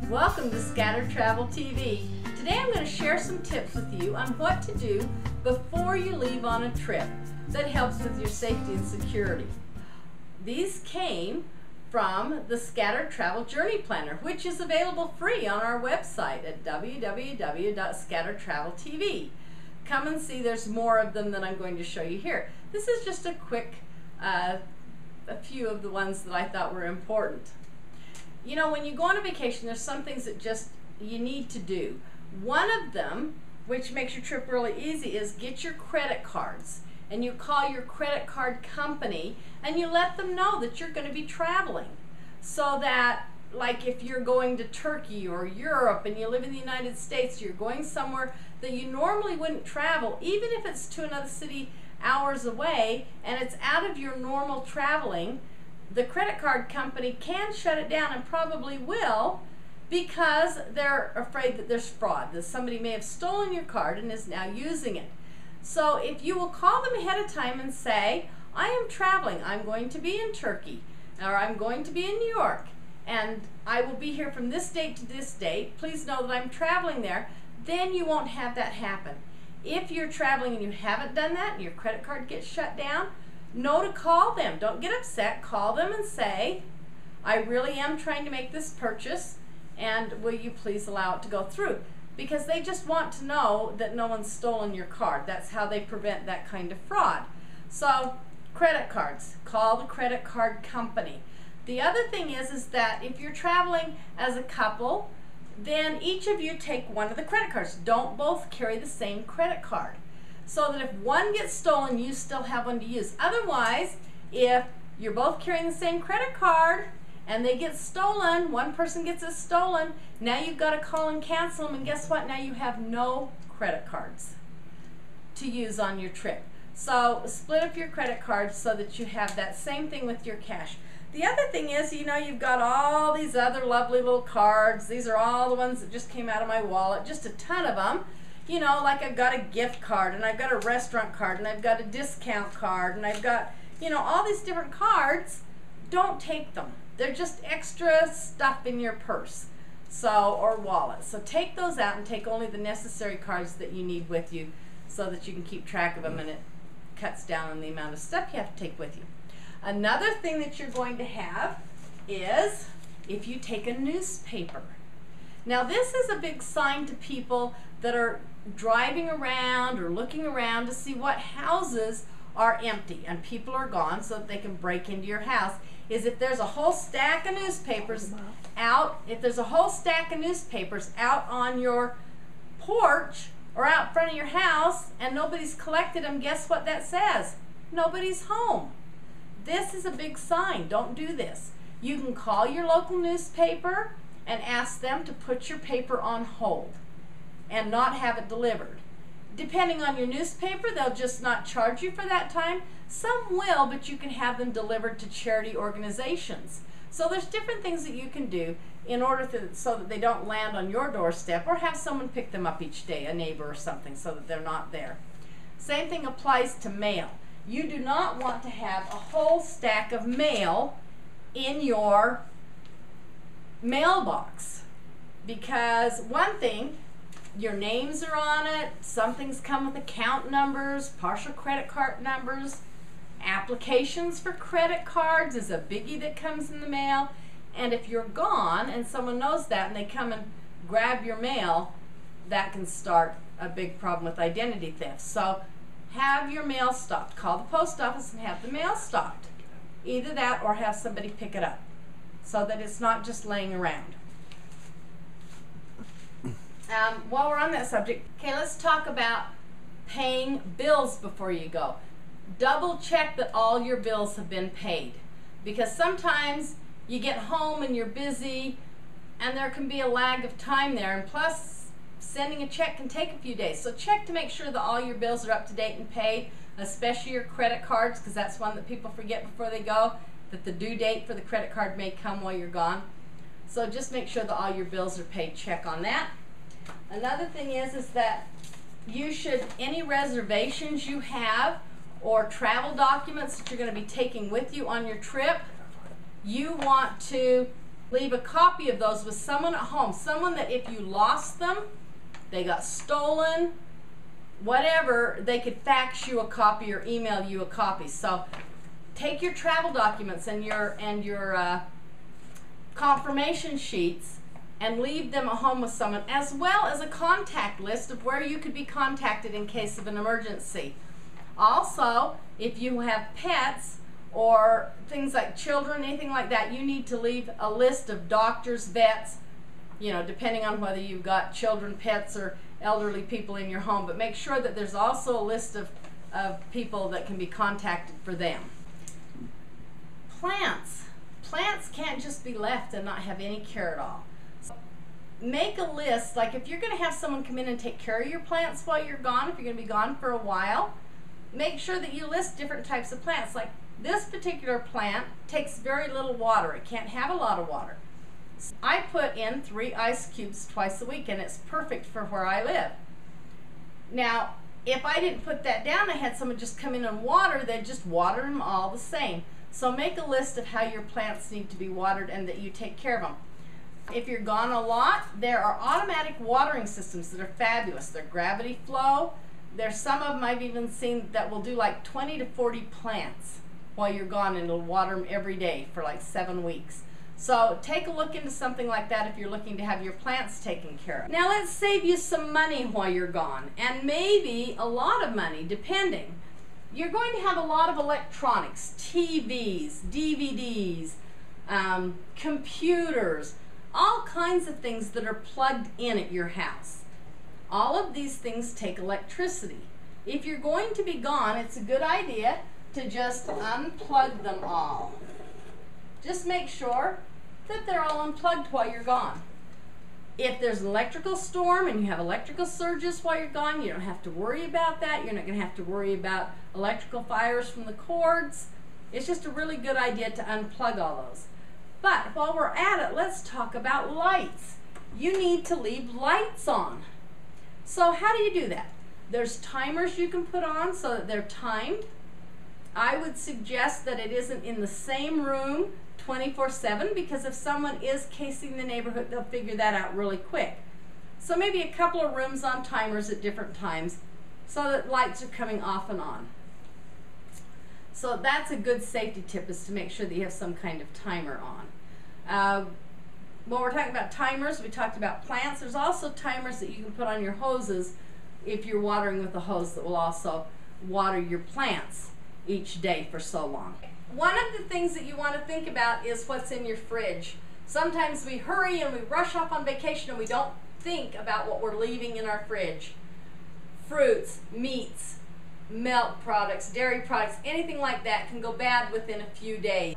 Welcome to Scattered Travel TV. Today I'm going to share some tips with you on what to do before you leave on a trip that helps with your safety and security. These came from the Scattered Travel Journey Planner, which is available free on our website at www.scatteredtraveltv. Come and see, there's more of them than I'm going to show you here. This is just a quick, a few of the ones that I thought were important. You know, when you go on a vacation, there's some things that just you need to do. One of them, which makes your trip really easy, is get your credit cards. And you call your credit card company and you let them know that you're going to be traveling. So that, like if you're going to Turkey or Europe and you live in the United States, you're going somewhere that you normally wouldn't travel, even if it's to another city hours away and it's out of your normal traveling, the credit card company can shut it down and probably will, because they're afraid that there's fraud, that somebody may have stolen your card and is now using it. So if you will call them ahead of time and say, I am traveling, I'm going to be in Turkey, or I'm going to be in New York, and I will be here from this date to this date, please know that I'm traveling there, then you won't have that happen. If you're traveling and you haven't done that and your credit card gets shut down, know to call them. Don't get upset. Call them and say, I really am trying to make this purchase, and will you please allow it to go through? Because they just want to know that no one's stolen your card. That's how they prevent that kind of fraud. So, credit cards. Call the credit card company. The other thing is that if you're traveling as a couple, then each of you take one of the credit cards. Don't both carry the same credit card, so that if one gets stolen, you still have one to use. Otherwise, if you're both carrying the same credit card and they get stolen, one person gets it stolen, now you've got to call and cancel them, and guess what? Now you have no credit cards to use on your trip. So split up your credit cards so that you have that same thing with your cash. The other thing is, you know, you've got all these other lovely little cards. These are all the ones that just came out of my wallet, just a ton of them. You know, like I've got a gift card, and I've got a restaurant card, and I've got a discount card, and I've got, you know, all these different cards. Don't take them. They're just extra stuff in your purse, so, or wallet. So take those out and take only the necessary cards that you need with you, so that you can keep track of them, and it cuts down on the amount of stuff you have to take with you. Another thing that you're going to have is if you take a newspaper. Now this is a big sign to people that are driving around or looking around to see what houses are empty and people are gone, so that they can break into your house, is if there's a whole stack of newspapers out, on your porch or out front of your house and nobody's collected them, guess what that says? Nobody's home. This is a big sign. Don't do this. You can call your local newspaper and ask them to put your paper on hold and not have it delivered. Depending on your newspaper, they'll just not charge you for that time. Some will, but you can have them delivered to charity organizations. So there's different things that you can do in order to, so that they don't land on your doorstep, or have someone pick them up each day, a neighbor or something, so that they're not there. Same thing applies to mail. You do not want to have a whole stack of mail in your mailbox, because one thing, your names are on it, some things come with account numbers, partial credit card numbers, applications for credit cards is a biggie that comes in the mail, and if you're gone and someone knows that and they come and grab your mail, that can start a big problem with identity theft. So have your mail stopped. Call the post office and have the mail stopped. Either that or have somebody pick it up, so that it's not just laying around. While we're on that subject, okay, let's talk about paying bills before you go. Double check that all your bills have been paid, because sometimes you get home and you're busy and there can be a lag of time there, and plus sending a check can take a few days. So check to make sure that all your bills are up to date and paid, especially your credit cards, because that's one that people forget before they go, that the due date for the credit card may come while you're gone. So just make sure that all your bills are paid. Check on that. Another thing is that you should, any reservations you have or travel documents that you're going to be taking with you on your trip, you want to Leave a copy of those with someone at home, someone that if you lost them, they got stolen, whatever, they could fax you a copy or email you a copy. So take your travel documents and your confirmation sheets and leave them at home with someone, as well as a contact list of where you could be contacted in case of an emergency. Also, if you have pets or things like children, anything like that, you need to leave a list of doctors, vets, you know, depending on whether you've got children, pets, or elderly people in your home. But make sure that there's also a list of people that can be contacted for them. Plants. Plants can't just be left and not have any care at all. So make a list, like if you're going to have someone come in and take care of your plants while you're gone, if you're going to be gone for a while, make sure that you list different types of plants. Like this particular plant takes very little water. It can't have a lot of water. So I put in 3 ice cubes twice a week, and it's perfect for where I live. Now, if I didn't put that down, I had someone just come in and water, they'd just water them all the same. So make a list of how your plants need to be watered and that you take care of them. If you're gone a lot, there are automatic watering systems that are fabulous. They're gravity flow. There's some of them I've even seen that will do like 20 to 40 plants while you're gone, and it'll water them every day for like 7 weeks. So take a look into something like that if you're looking to have your plants taken care of. Now let's save you some money while you're gone, and maybe a lot of money, depending. You're going to have a lot of electronics, TVs, DVDs, computers, all kinds of things that are plugged in at your house. All of these things take electricity. If you're going to be gone, it's a good idea to just unplug them all. Just make sure that they're all unplugged while you're gone. If there's an electrical storm and you have electrical surges while you're gone, you don't have to worry about that. You're not going to have to worry about electrical fires from the cords. It's just a really good idea to unplug all those. But while we're at it, let's talk about lights. You need to leave lights on. So how do you do that? There's timers you can put on so that they're timed. I would suggest that it isn't in the same room 24/7, because if someone is casing the neighborhood, they'll figure that out really quick. So maybe a couple of rooms on timers at different times so that lights are coming off and on. So that's a good safety tip, is to make sure that you have some kind of timer on. When we're talking about timers, we talked about plants. There's also timers that you can put on your hoses if you're watering with a hose that will also water your plants each day for so long. One of the things that you want to think about is what's in your fridge. Sometimes we hurry and we rush off on vacation and we don't think about what we're leaving in our fridge. Fruits, meats, milk products, dairy products, anything like that can go bad within a few days.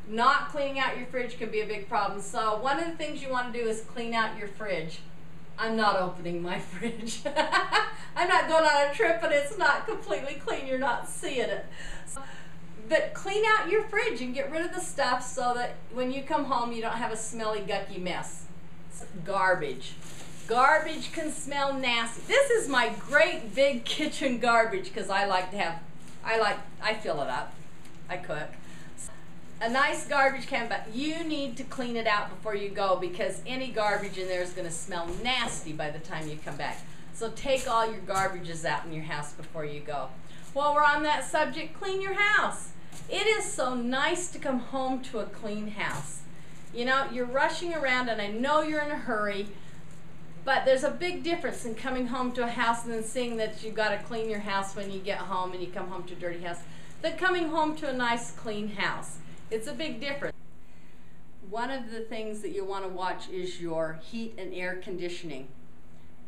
Not cleaning out your fridge can be a big problem. So one of the things you want to do is clean out your fridge. I'm not opening my fridge. I'm not going on a trip and it's not completely clean. You're not seeing it. But clean out your fridge and get rid of the stuff so that when you come home you don't have a smelly, gucky mess. Garbage. Garbage can smell nasty. This is my great big kitchen garbage because I fill it up. I cook. A nice garbage can, but you need to clean it out before you go, because any garbage in there is going to smell nasty by the time you come back. So take all your garbages out in your house before you go. While we're on that subject, clean your house. It is so nice to come home to a clean house. You know, you're rushing around and I know you're in a hurry, but there's a big difference in coming home to a house and then seeing that you've got to clean your house when you get home and you come home to a dirty house, than coming home to a nice clean house. It's a big difference. One of the things that you want to watch is your heat and air conditioning.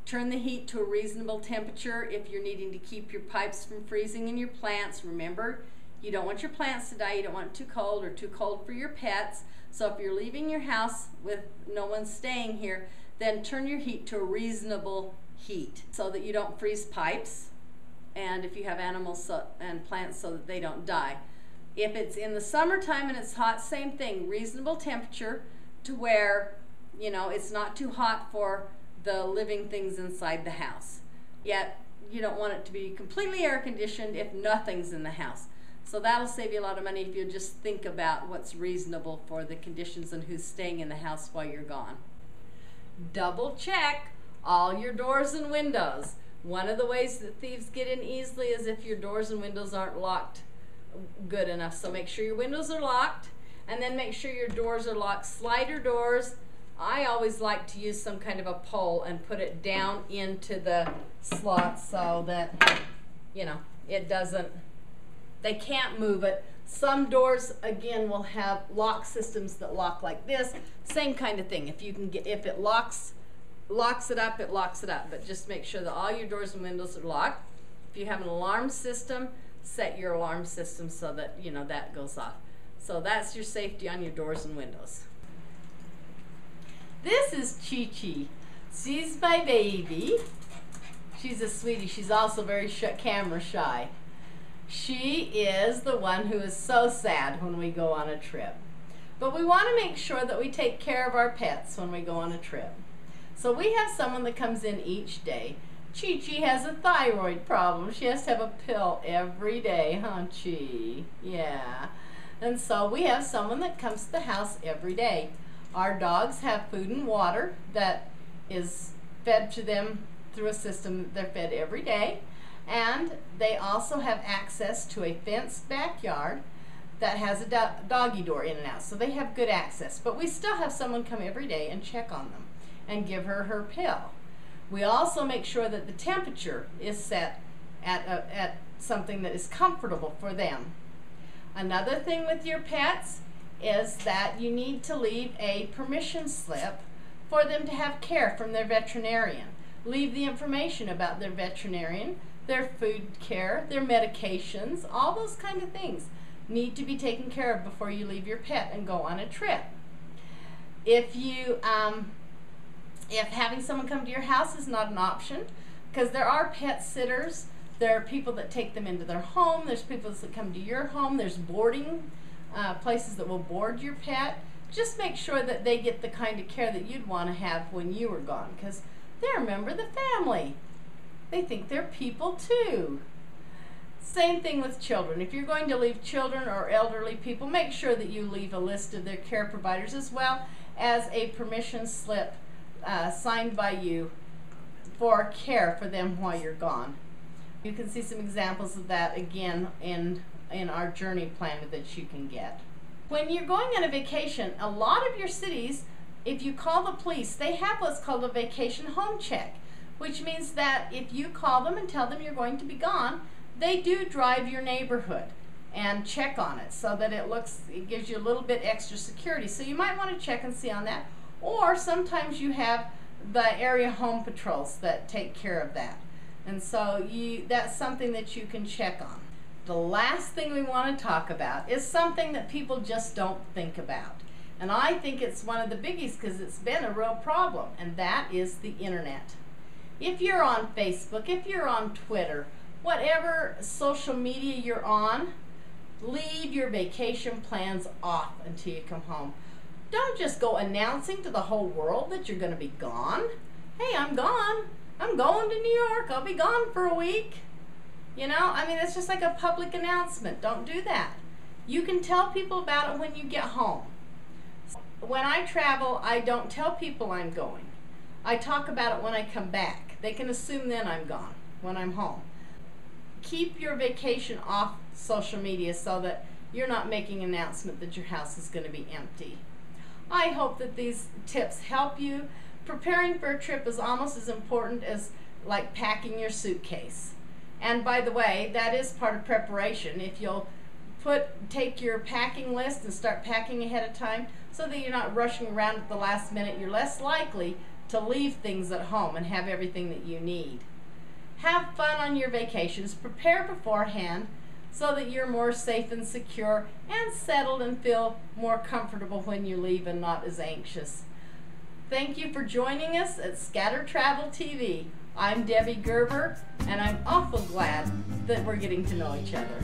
Turn the heat to a reasonable temperature if you're needing to keep your pipes from freezing and your plants. Remember, you don't want your plants to die. You don't want it too cold or too cold for your pets. So if you're leaving your house with no one staying here, then turn your heat to a reasonable heat so that you don't freeze pipes, and if you have animals and plants, so that they don't die. If it's in the summertime and it's hot, same thing, reasonable temperature to where, you know, it's not too hot for the living things inside the house. Yet you don't want it to be completely air conditioned if nothing's in the house. So that'll save you a lot of money if you just think about what's reasonable for the conditions and who's staying in the house while you're gone. Double check all your doors and windows. One of the ways that thieves get in easily is if your doors and windows aren't locked good enough. So make sure your windows are locked, and then make sure your doors are locked. Slider doors, I always like to use some kind of a pole and put it down into the slot so that, you know, it doesn't, they can't move it. Some doors, again, will have lock systems that lock like this. Same kind of thing. If you can get, if it locks it up, it locks it up. But just make sure that all your doors and windows are locked. If you have an alarm system, set your alarm system so that, you know, that goes off. So that's your safety on your doors and windows. This is Chi Chi. She's my baby. She's a sweetie. She's also very camera shy. She is the one who is so sad when we go on a trip. But we want to make sure that we take care of our pets when we go on a trip. So we have someone that comes in each day. Chi Chi has a thyroid problem. She has to have a pill every day, huh, Chi? Yeah. And so we have someone that comes to the house every day. Our dogs have food and water that is fed to them through a system. They're fed every day. And they also have access to a fenced backyard that has a doggy door in and out. So they have good access. But we still have someone come every day and check on them and give her her pill. We also make sure that the temperature is set at something that is comfortable for them. Another thing with your pets is that you need to leave a permission slip for them to have care from their veterinarian. Leave the information about their veterinarian, their food care, their medications, all those kind of things need to be taken care of before you leave your pet and go on a trip. If you if having someone come to your house is not an option, because there are pet sitters, there are people that take them into their home, there's people that come to your home, there's boarding places that will board your pet. Just make sure that they get the kind of care that you'd want to have when you were gone, because they're a member of the family. They think they're people too. Same thing with children. If you're going to leave children or elderly people, make sure that you leave a list of their care providers as well as a permission slip signed by you for care for them while you're gone. You can see some examples of that again in our journey planner that you can get. When you're going on a vacation, a lot of your cities, if you call the police, they have what's called a vacation home check, which means that if you call them and tell them you're going to be gone, they do drive your neighborhood and check on it so that it gives you a little bit extra security. So you might want to check and see on that. Or sometimes you have the area home patrols that take care of that. And so that's something that you can check on. The last thing we want to talk about is something that people just don't think about. And I think it's one of the biggies because it's been a real problem, and that is the internet. If you're on Facebook, if you're on Twitter, whatever social media you're on, leave your vacation plans off until you come home. Don't just go announcing to the whole world that you're going to be gone. Hey, I'm gone. I'm going to New York. I'll be gone for a week. You know, I mean, it's just like a public announcement. Don't do that. You can tell people about it when you get home. When I travel, I don't tell people I'm going. I talk about it when I come back. They can assume then I'm gone when I'm home. Keep your vacation off social media so that you're not making an announcement that your house is going to be empty. I hope that these tips help you. Preparing for a trip is almost as important as like packing your suitcase. And by the way, that is part of preparation. If you'll take your packing list and start packing ahead of time so that you're not rushing around at the last minute, you're less likely to leave things at home and have everything that you need. Have fun on your vacations. Prepare beforehand so that you're more safe and secure and settled and feel more comfortable when you leave and not as anxious. Thank you for joining us at Scatter Travel TV. I'm Debbie Gerber, and I'm awful glad that we're getting to know each other.